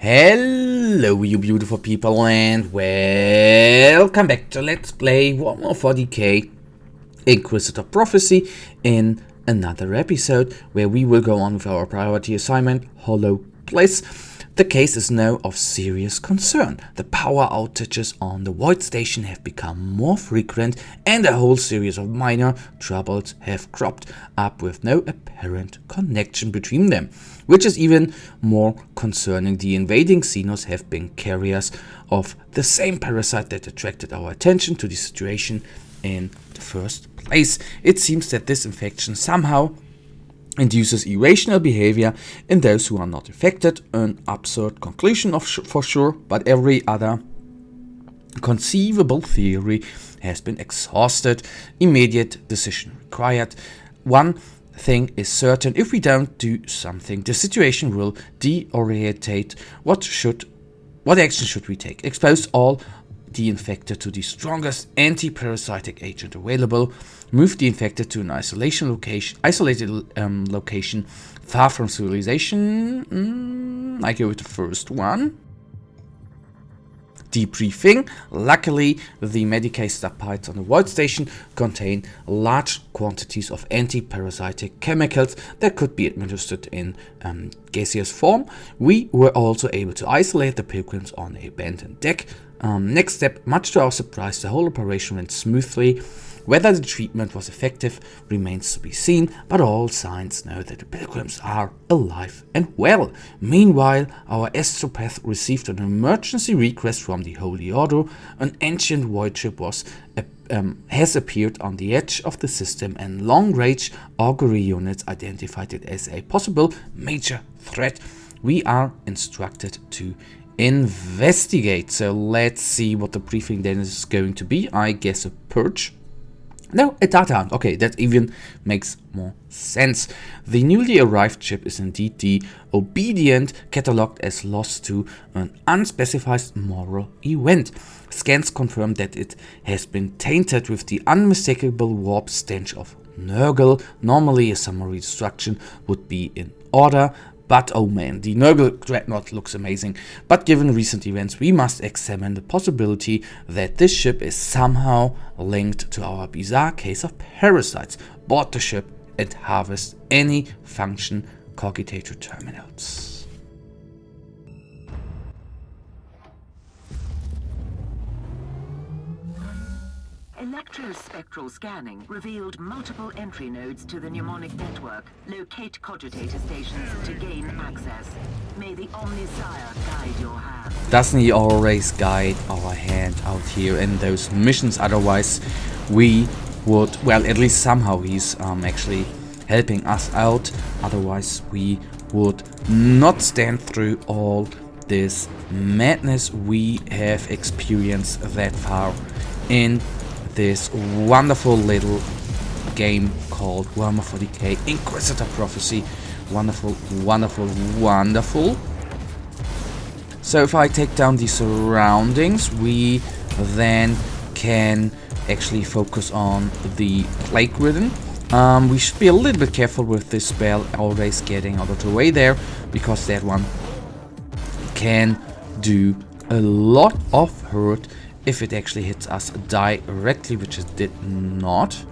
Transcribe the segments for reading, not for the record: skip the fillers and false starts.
Hello you beautiful people and welcome back to Let's Play Warhammer 40k Inquisitor Prophecy in another episode where we will go on with our priority assignment, Hollow Place. The case is now of serious concern. The power outages on the Void Station have become more frequent and a whole series of minor troubles have cropped up with no apparent connection between them. Which is even more concerning. The invading Xenos have been carriers of the same parasite that attracted our attention to the situation in the first place. It seems that this infection somehow induces irrational behavior in those who are not affected. An absurd conclusion for sure, but every other conceivable theory has been exhausted. Immediate decision required. One thing is certain: if we don't do something, the situation will deorientate. What action should we take? Expose all the infected to the strongest anti-parasitic agent available. Move the infected to an isolated location far from civilization. I go with the first one. Debriefing. Luckily, the Medicaid stockpiles on the Void Station contain large quantities of anti-parasitic chemicals that could be administered in gaseous form. We were also able to isolate the pilgrims on a abandoned deck. Next step, much to our surprise, the whole operation went smoothly. Whether the treatment was effective remains to be seen, but all signs know that the pilgrims are alive and well. Meanwhile, our astropath received an emergency request from the Holy Order. An ancient void ship has appeared on the edge of the system, and long-range augury units identified it as a possible major threat. We are instructed to investigate. So let's see what the briefing then is going to be. I guess a purge. No, a data hunt. Okay, that even makes more sense. The newly arrived ship is indeed the Obedient, catalogued as lost to an unspecified moral event. Scans confirm that it has been tainted with the unmistakable warp stench of Nurgle. Normally a summary destruction would be in order, but oh man, the Nurgle Dreadnought looks amazing. But given recent events, we must examine the possibility that this ship is somehow linked to our bizarre case of parasites. Board the ship and harvest any function cogitator terminals. Electrospectral scanning revealed multiple entry nodes to the mnemonic network. Locate cogitator stations to gain access. May the Omnisire guide your hand. Doesn't he always guide our hand out here in those missions? Otherwise we would, well, at least somehow he's actually helping us out. Otherwise we would not stand through all this madness we have experienced that far in this wonderful little game called Warhammer 40k Inquisitor Prophecy. Wonderful, wonderful, wonderful. So if I take down the surroundings, we then can actually focus on the plague ridden. We should be a little bit careful with this spell, always getting out of the way there, because that one can do a lot of hurt if it actually hits us directly, which it did not.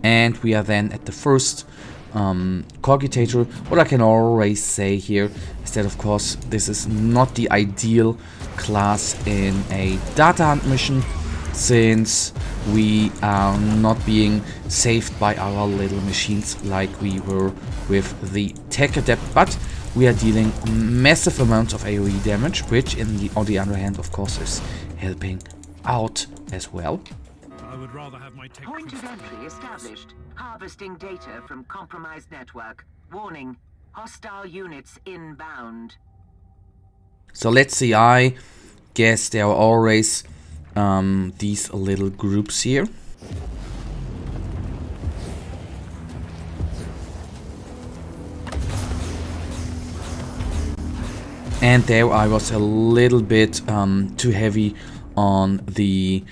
And we are then at the first cogitator. What I can always say here is that, of course, this is not the ideal class in a data hunt mission, since we are not being saved by our little machines like we were with the Tech Adept, but we are dealing massive amounts of AoE damage, which on the other hand, of course, is helping out as well. I would rather have my tech. Point of entry established. Harvesting data from compromised network. Warning, hostile units inbound. So let's see, I guess there are always these little groups here. And there I was a little bit too heavy on the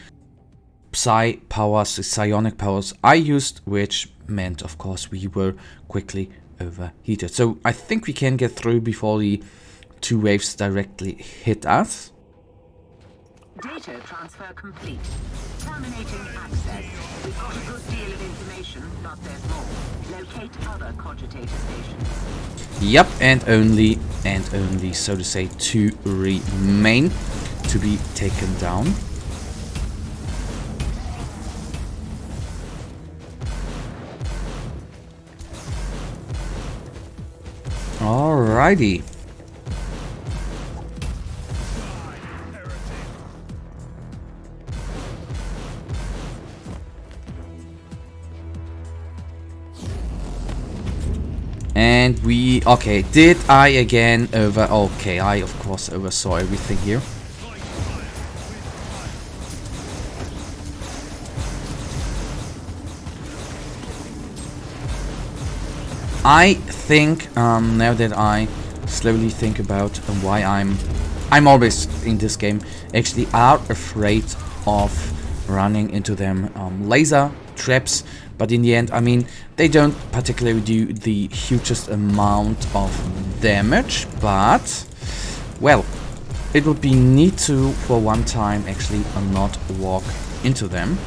psi powers, the psionic powers I used, which meant, of course, we were quickly overheated. So I think we can get through before the two waves directly hit us. Data transfer complete. Terminating access. We've got a good deal of information, but there's more. Locate other cogitator stations. Yep, and only, so to say, two remain to be taken down. Alrighty. And we... Okay, did I again over... Okay, I of course oversaw everything here. I think, now that I slowly think about why I'm always in this game actually are afraid of running into them laser traps, but in the end, I mean, they don't particularly do the hugest amount of damage, but, well, it would be neat to, for one time, actually not walk into them.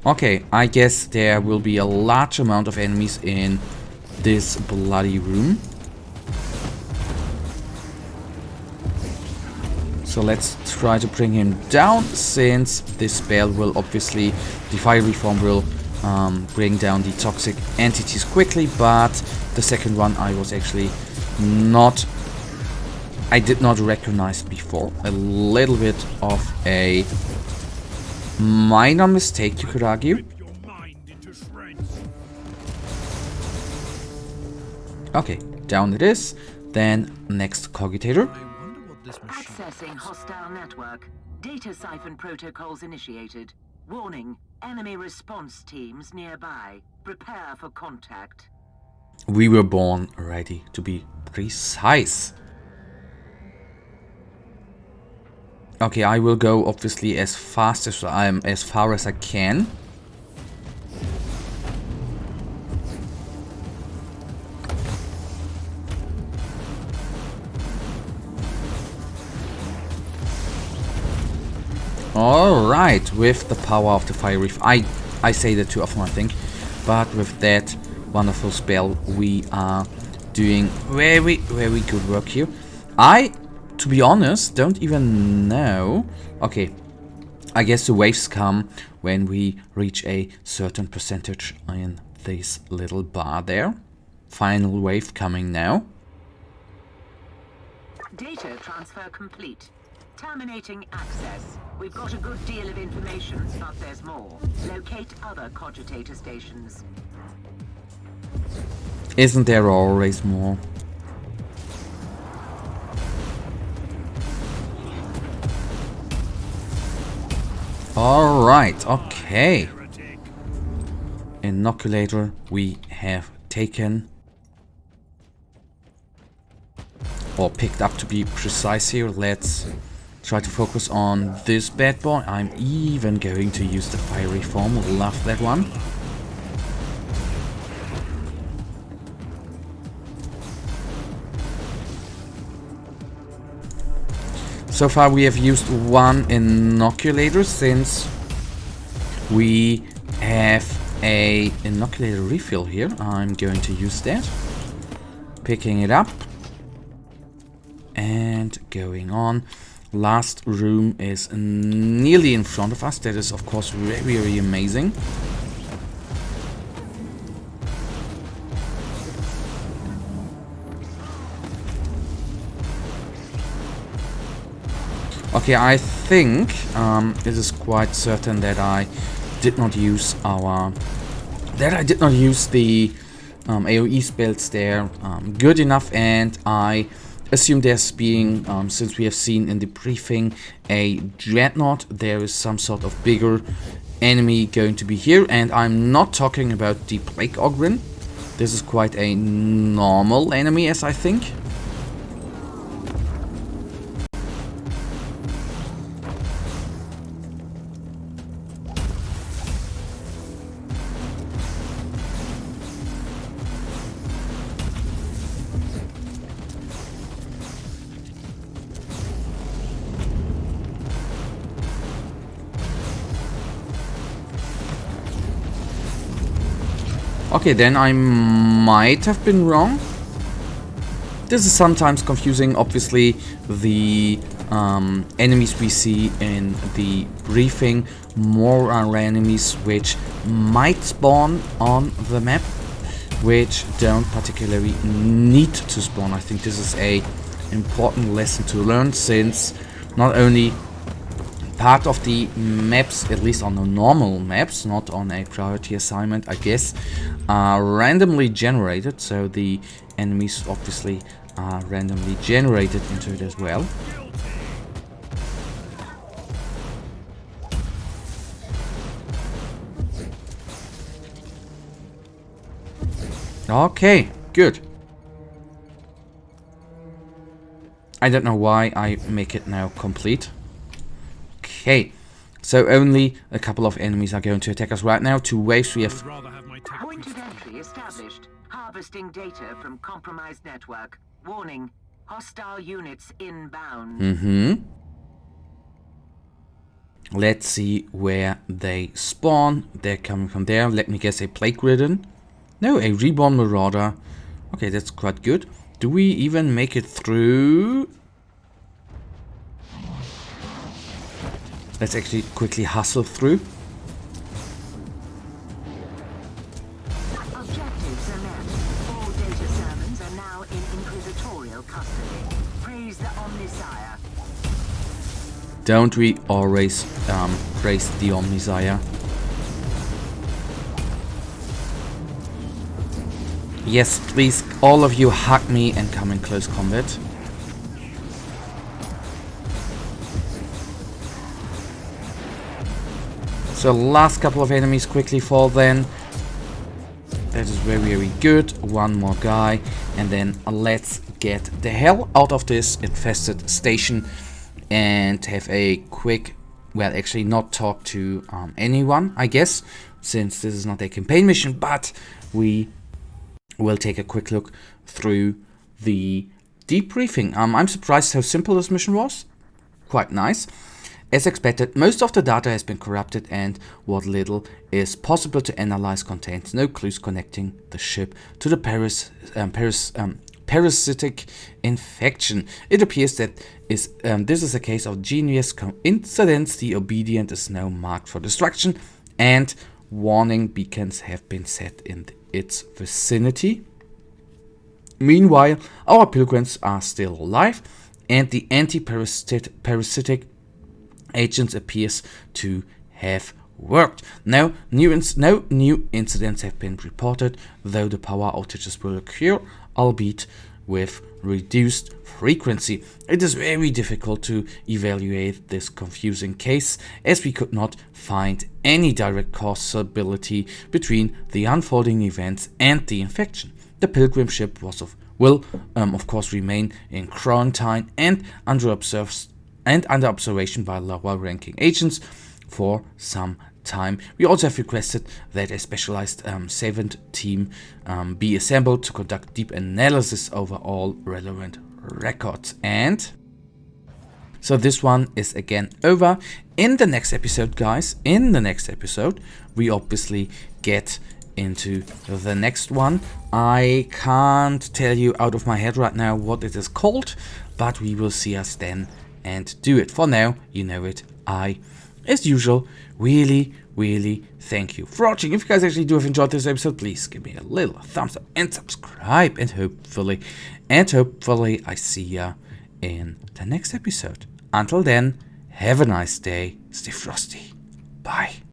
Okay, I guess there will be a large amount of enemies in this bloody room. So let's try to bring him down, since this spell will obviously, the fiery form will bring down the toxic entities quickly, but the second one I was actually not, I did not recognize before. A little bit of a minor mistake, you could argue. Okay, down it is. Then next cogitator. Accessing hostile network. Data siphon protocols initiated. Warning, enemy response teams nearby. Prepare for contact. We were born ready, to be precise. Okay, I will go obviously as fast as as far as I can. Alright, with the power of the fire reef. I say that too often, I think. But with that wonderful spell, we are doing very, very good work here. To be honest, don't even know. Okay, I guess the waves come when we reach a certain percentage in this little bar there. Final wave coming now. Data transfer complete. Terminating access. We've got a good deal of information, but there's more. Locate other cogitator stations. Isn't there always more? Alright, okay. Inoculator we have taken. Or picked up, to be precise here. Let's try to focus on this bad boy. I'm even going to use the fiery form. Love that one. So far we have used one inoculator, since we have a inoculator refill here. I'm going to use that. Picking it up. And going on. Last room is nearly in front of us. That is of course very, very amazing. Okay, I think it is quite certain that I did not use the AoE spells there good enough, and I assume there's being, since we have seen in the briefing a dreadnought, there is some sort of bigger enemy going to be here, and I'm not talking about the Plague Ogren. This is quite a normal enemy, as I think. Okay, then I might have been wrong. This is sometimes confusing. Obviously, the enemies we see in the briefing more are enemies which might spawn on the map, which don't particularly need to spawn. I think this is a important lesson to learn, since not only part of the maps, at least on the normal maps, not on a priority assignment, I guess, are randomly generated, so the enemies obviously are randomly generated into it as well. Okay, good. I don't know why I make it now complete. Okay, so only a couple of enemies are going to attack us right now. 2 waves we I have. would rather have my tech Point of entry established. Harvesting data from compromised network. Warning. Hostile units inbound. Let's see where they spawn. They're coming from there. Let me guess, a plague ridden. No, a reborn marauder. Okay, that's quite good. Do we even make it through? Let's actually quickly hustle through. Objectives are met. All data servants are now in Inquisitorial custody. Praise the Omnisire. Don't we always praise the Omnisire? Yes, please, all of you hug me and come in close combat. So last couple of enemies quickly fall then. That is very, very good. One more guy. And then let's get the hell out of this infested station and have a quick, well, actually not talk to anyone, I guess, since this is not a campaign mission, but we will take a quick look through the debriefing. I'm surprised how simple this mission was. Quite nice. As expected, most of the data has been corrupted, and what little is possible to analyze contains no clues connecting the ship to the parasitic infection. It appears that this is a case of genius coincidence. The Obedient is now marked for destruction, and warning beacons have been set in its vicinity. Meanwhile, our pilgrims are still alive, and the anti-parasitic agents appears to have worked. No new incidents have been reported, though the power outages will occur, albeit with reduced frequency. It is very difficult to evaluate this confusing case, as we could not find any direct causability between the unfolding events and the infection. The pilgrim ship will of course remain in quarantine and under observation by lower-ranking agents for some time. We also have requested that a specialized savant team be assembled to conduct deep analysis over all relevant records. And so this one is again over. In the next episode, guys, we obviously get into the next one. I can't tell you out of my head right now what it is called, but we will see us then and do it. For now, you know it. I, as usual, really thank you for watching. If you guys actually do have enjoyed this episode, please give me a little thumbs up and subscribe, and hopefully I see ya in the next episode. Until then, have a nice day. Stay frosty. Bye.